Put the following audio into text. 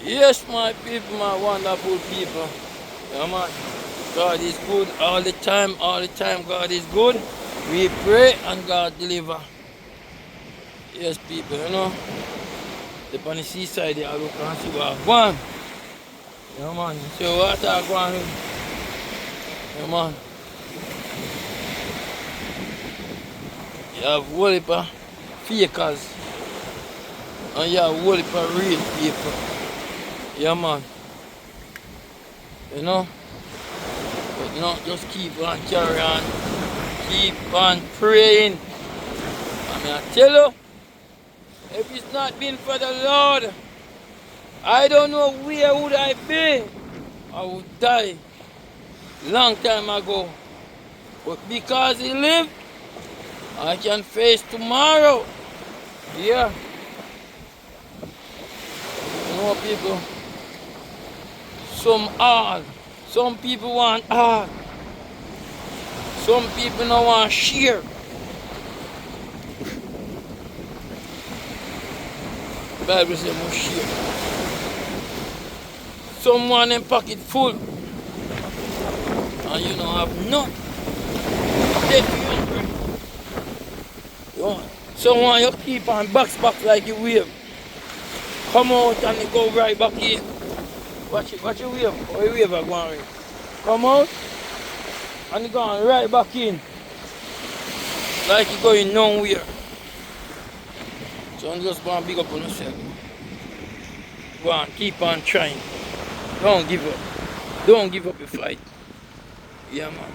Yes, my people, my wonderful people. Yeah, man. God is good all the time, all the time. God is good. We pray and God deliver. Yes, people, you know. Up on the seaside, they look and see what I'm going. Yeah, man. So what I'm going. Yeah, man. You have whole heap of fakers and you have whole heap of real people. Yeah, man. You know. But you know, just keep on carry on. Keep on praying. I mean, I tell you, if it's not been for the Lord, I don't know where would I be. I would die long time ago. But because He lived, I can face tomorrow. Yeah. You know, people, some people want all. Some people don't want to share. The Bible says must share. Someone in pocket full and you don't have none. Dead hungry. Someone you keep on box like you wave. Come out and you go right back in. Watch your wave. How you wave are going. Come out and you go right back in. Like you going nowhere. So I'm just going to big up on yourself. Go on, keep on trying. Don't give up. Don't give up the fight. Yeah, man.